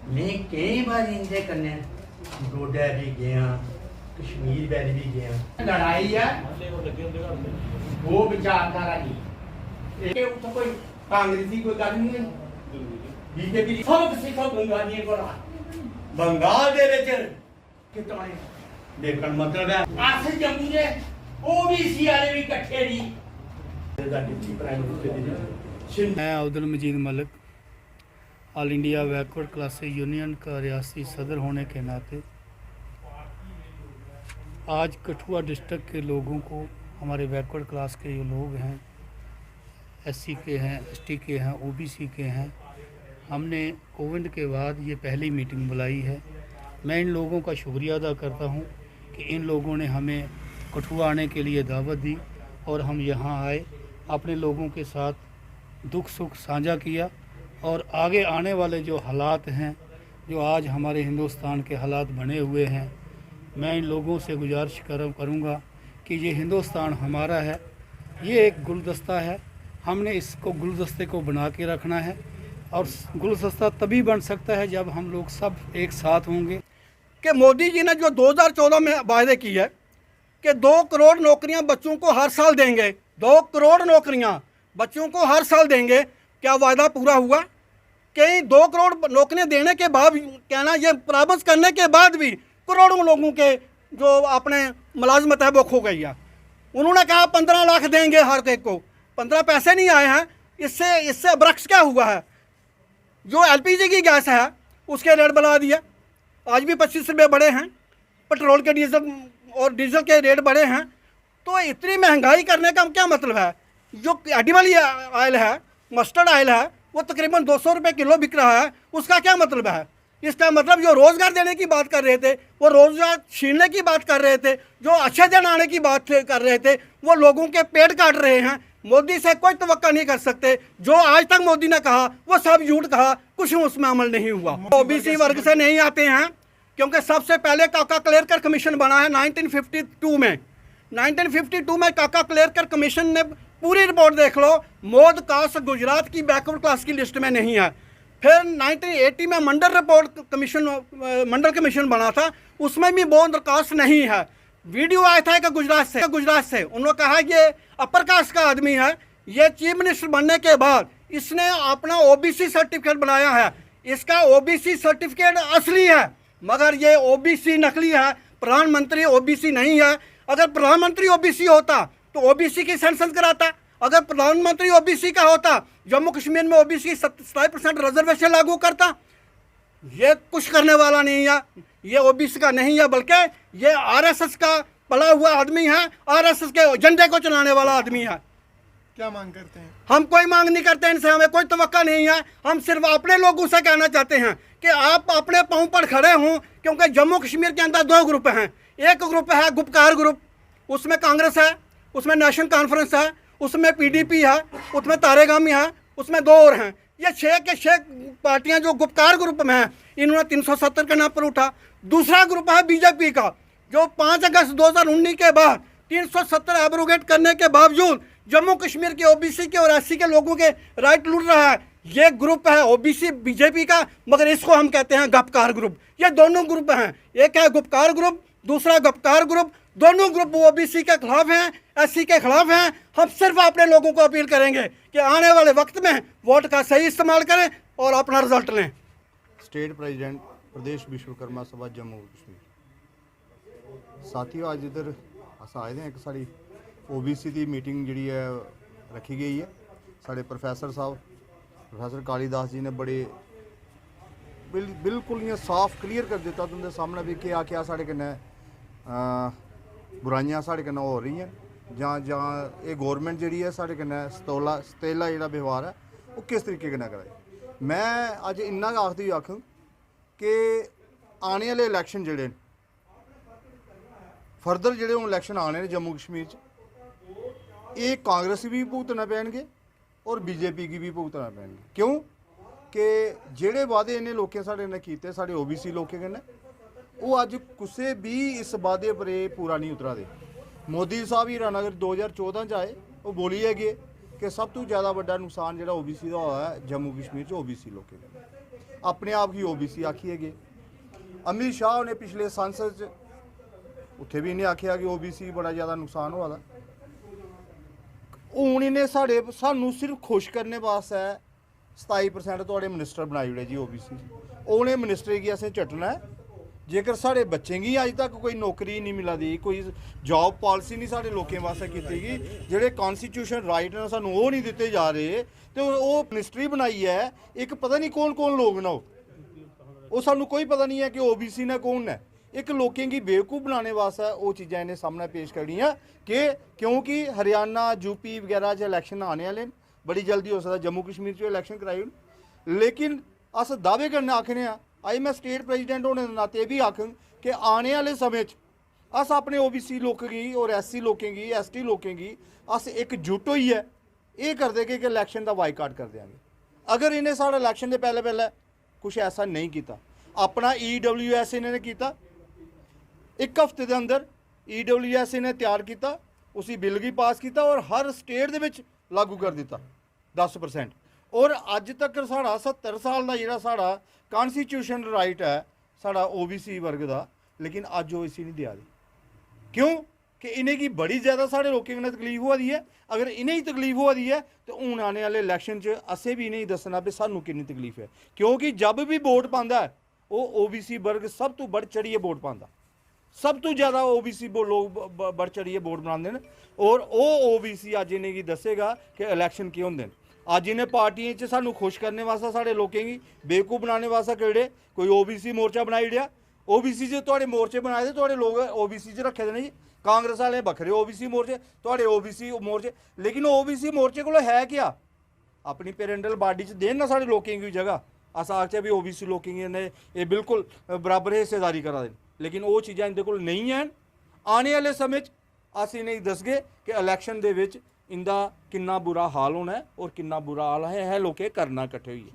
मैं कई बार इनके कन्ने डोडा भी गया, कश्मीर वैली भी गया। लड़ाई है वो विचारधारा की, ये उत्तर कोई कांग्रेसी कोई गल नहीं है। बीजेपी सब सिखो बंगाली को बंगाल दे विच कितने देखण मतलब है अस जम्मू दे ओबीसी वाले भी इकट्ठे नहीं। मैं Abdul Majeed Malik all India backward classes union का रियासी सदर होने के नाते आज कठुआ डिस्ट्रिक्ट के लोगों को, हमारे बैकवर्ड क्लास के जो लोग हैं, एससी के हैं, एसटी के हैं, ओबीसी के हैं, हमने कोविड के बाद ये पहली मीटिंग बुलाई है। मैं इन लोगों का शुक्रिया अदा करता हूँ कि इन लोगों ने हमें कठुआ आने के लिए दावत दी और हम यहाँ आए, अपने लोगों के साथ दुख सुख साझा किया और आगे आने वाले जो हालात हैं, जो आज हमारे हिंदुस्तान के हालात बने हुए हैं, मैं इन लोगों से गुजारिश करूँगा कि ये हिंदुस्तान हमारा है, ये एक गुलदस्ता है, हमने इसको गुलदस्ते को बना के रखना है और गुलदस्ता तभी बन सकता है जब हम लोग सब एक साथ होंगे। कि मोदी जी ने जो 2014 में वायदे की है कि 2 करोड़ नौकरियां बच्चों को हर साल देंगे, 2 करोड़ नौकरियां बच्चों को हर साल देंगे, क्या वायदा पूरा हुआ? कहीं 2 करोड़ नौकरियां देने के बाद कहना, ये प्रारंभ करने के बाद भी करोड़ों लोगों के जो अपने मुलाजमत है वो खो गई है। उन्होंने कहा 15 लाख देंगे हर एक को, 15 पैसे नहीं आए हैं। इससे वृक्ष क्या हुआ है? जो एलपीजी की गैस है उसके रेट बढ़ा दिया, आज भी 25 रुपये बढ़े हैं। पेट्रोल के डीजल के रेट बढ़े हैं। तो इतनी महंगाई करने का क्या मतलब है? जो एडिबल ऑयल है, मस्टर्ड ऑयल है, वो तकरीबन 200 रुपये किलो बिक रहा है। उसका क्या मतलब है? इसका मतलब जो रोज़गार देने की बात कर रहे थे वो रोज़गार छीनने की बात कर रहे थे, जो अच्छे दिन आने की बात कर रहे थे वो लोगों के पेट काट रहे हैं। मोदी से कोई तवक्का नहीं कर सकते। जो आज तक मोदी ने कहा वो सब झूठ कहा, कुछ उसमें अमल नहीं हुआ। ओबीसी वर्ग से नहीं आते हैं क्योंकि सबसे पहले काका क्लेरकर कमीशन बना है 1952 में। 1952 में काका क्लेरकर कमीशन ने पूरी रिपोर्ट देख लो, मौद कास्ट गुजरात की बैकवर्ड क्लास की लिस्ट में नहीं है। फिर 1980 में मंडल कमीशन बना था, उसमें भी मौद कास्ट नहीं है। वीडियो आया था कि गुजरात से उन्होंने कहा ये अपर कास्ट का आदमी है। ये चीफ मिनिस्टर बनने के बाद इसने अपना ओबीसी सर्टिफिकेट बनाया है। इसका ओबीसी सर्टिफिकेट असली है मगर ये ओबीसी नकली है। प्रधानमंत्री ओबीसी नहीं है। अगर प्रधानमंत्री ओबीसी होता तो ओबीसी की सेंसस कराता। अगर प्रधानमंत्री ओबीसी का होता, जम्मू कश्मीर में ओबीसी 27% रिजर्वेशन लागू करता। ये कुछ करने वाला नहीं है, ये ओबीसी का नहीं है, बल्कि ये आरएसएस का पला हुआ आदमी है, आरएसएस के एजेंडे को चलाने वाला आदमी है। क्या मांग करते हैं? हम कोई मांग नहीं करते, इनसे हमें कोई तवक्का नहीं है। हम सिर्फ अपने लोगों से कहना चाहते हैं कि आप अपने पाँव पर खड़े हों, क्योंकि जम्मू कश्मीर के अंदर 2 ग्रुप हैं। एक ग्रुप है गुपकार ग्रुप, उसमें कांग्रेस है, उसमें नेशनल कॉन्फ्रेंस है, उसमें पीडीपी है, उसमें तारेगामी है, उसमें 2 और हैं। ये 6 के 6 पार्टियां जो गुपकार ग्रुप में हैं, इन्होंने 370 के नाम पर उठा। दूसरा ग्रुप है बीजेपी का, जो 5 अगस्त 2019 के बाद 370 एब्रोगेट करने के बावजूद जम्मू कश्मीर के ओबीसी के और एससी के लोगों के राइट लूट रहा है। ये ग्रुप है ओबीसी बीजेपी का, मगर इसको हम कहते हैं गपकार ग्रुप। ये दोनों ग्रुप हैं, एक है गुपकार ग्रुप, दूसरा गपकार ग्रुप। दोनों ग्रुप ओबीसी के खिलाफ हैं, एससी के खिलाफ हैं। हम सिर्फ अपने लोगों को अपील करेंगे कि आने वाले वक्त में वोट का सही इस्तेमाल करें और अपना रिजल्ट लें। स्टेट प्रेजिडेंट प्रदेश विश्वकर्मा सभा जम्मू कश्मीर। साथियों, अज इधर अस आए हैं, एक साड़ी ओबीसी की मीटिंग जी है रखी गई है। साढ़े प्रोफैसर साहब प्रोफैसर कालीदास जी ने बड़े बिल्कुल इ'यां साफ क्लीयर कर दिता तुंदे सामने भी क्या क्या साढ़े कन्नै बुराइयां साढ़े कन्नै हो रही हैं, जां ये गौरमेंट जी है साढ़े कन्नै सतेला जो व्यवहार है वो किस तरीके कन्नै करा। मैं अज इन्ना आखदी आखूँ कि आने वाले इलैक्शन जोड़े फर्दर जोड़े हूँ इलैक्शन आने जम्मू कश्मीर ये कांग्रेस भी भुगतना पैणगे और बीजेपी की भी भुगतना पैणगे। क्यों कि जेड़े वादे इन्हें लोगों साढ़े ने किए साढ़े ओबीसी लोगों कन्नै वो अज कुछ भी इस वादे पर पूरा नहीं उतरा दे। मोदी साहब हीरानगर 2014 आए, वो बोली है कि सब तो ज़्यादा बड़ा नुकसान जो ओबीसी का हुआ है जम्मू कश्मीर ओबीसी लोगों कन्नै। अपने आप ही ओबीसी आखिए गए। अमित शाह ने पिछले संसद च उत्थे भी इन्हें आखिया कि ओबीसी बड़ा ज़्यादा नुकसान होआ दा। हूँ इन्हें सानू सिर्फ खुश करने वास्ते 27% थोड़े मिनिस्टर बनाई ओड़े जी ओबीसी। उन्हें मिनिस्टर की असें चट्टना है। जेकर साढ़े बच्चें गी अज तक कोई नौकरी नहीं मिला दी, कोई जॉब पॉलिसी नहीं साढ़े लोगों वास्ते की गई, जेह्ड़े कॉन्स्टिट्यूशन राइट ने सानू वो नहीं दिते जा रहे, तो वो मिनिस्ट्री बनाई है एक पता नहीं कौन कौन लोग ना वो सानू कोई पता नहीं है कि ओबीसी ने कौन है। एक लोगों की बेवकूफ़ बनाने वास्ते वो चीज़ां इन्हें सामने पेश करियां कि क्योंकि हरियाणा यूपी वगैरह च इलैक्शन आने वाले बड़ी जल्दी हो सकता जम्मू कश्मीर च इलैक्शन कराई ओड़न। लेकिन अस दावे करने आखने अज मैं स्टेट प्रेजिडेंट होने के नाते भी आखङ कि आने वाले समय अस अपने ओबीसी लोगों की और एससी लोगों की एसटी लोगों की अस एकजुट होइए ये कर देंगे कि इलैक्शन का बाईकाट कर देंगे। अगर इन्हें साढ़े इलैक्शन के पहले कुछ ऐसा नहीं किया, अपना EWS इन्होंने किया, एक हफ्ते के अंदर EWS इन्हें तैयार किया, उसी बिल भी पास किया और हर स्टेट के विच लागू कर दिता 10%। और अज तक साढ़ा 70 साल का जिहड़ा साढ़ा कॉन्स्टिट्यूशन राइट है साढ़ा ओबीसी वर्ग का, लेकिन अज ओबीसी नहीं दिया दी। क्यों कि इन्हें की बड़ी ज़्यादा साढ़े लोगों ने तकलीफ हुआ दी है। अगर इन्हें ही तकलीफ हुआ दी है तो हूँ आने वाले इलैक्शन च असें भी इन्हें दसना भी सानू कितनी तकलीफ है। क्योंकि जब भी वोट पाता है वो ओबीसी वर्ग सब तो बढ़ चढ़िए वोट पाता, सब तो ज़्यादा ओबीसी लोग बढ़ चढ़िए वोट बनाते हैं। और वो ओबीसी अज इन्हें दसेगा कि इलैक्शन क्यों होंगे। अज इन्हें पार्टियों च सानू खुश करने वास्ते साढ़े लोगों की बेवकूफ़ बनाने वास्ते केड़े कोई ओबीसी मोर्चा बनाई ओड़िया। ओबीसी च तुहाडे मोर्चे बनाए दे, तुहाडे लोग ओबीसी च रखे दे ने जी। कांग्रेस वाले बखरे ओबीसी मोर्चे, तुहाडे ओबीसी मोर्चे। लेकिन ओबीसी मोर्चे कोल है क्या? अपनी पेरेंटल बाडी च देन ना साढ़े लोगों की जगह। अस आखचे भी ओबीसी लोगों की ने ये बिल्कुल बराबर हिस्सेदारी करा दे, लेकिन वो चीज़ां इंदे कोल नहीं हैं। आने वाले समय अस इन्हें दसगे कि इलैक्शन दे विच इंदा किन्ना बुरा हाल होना है और किन्ना बुरा हाल है लोकें करना कट्ठे होइए।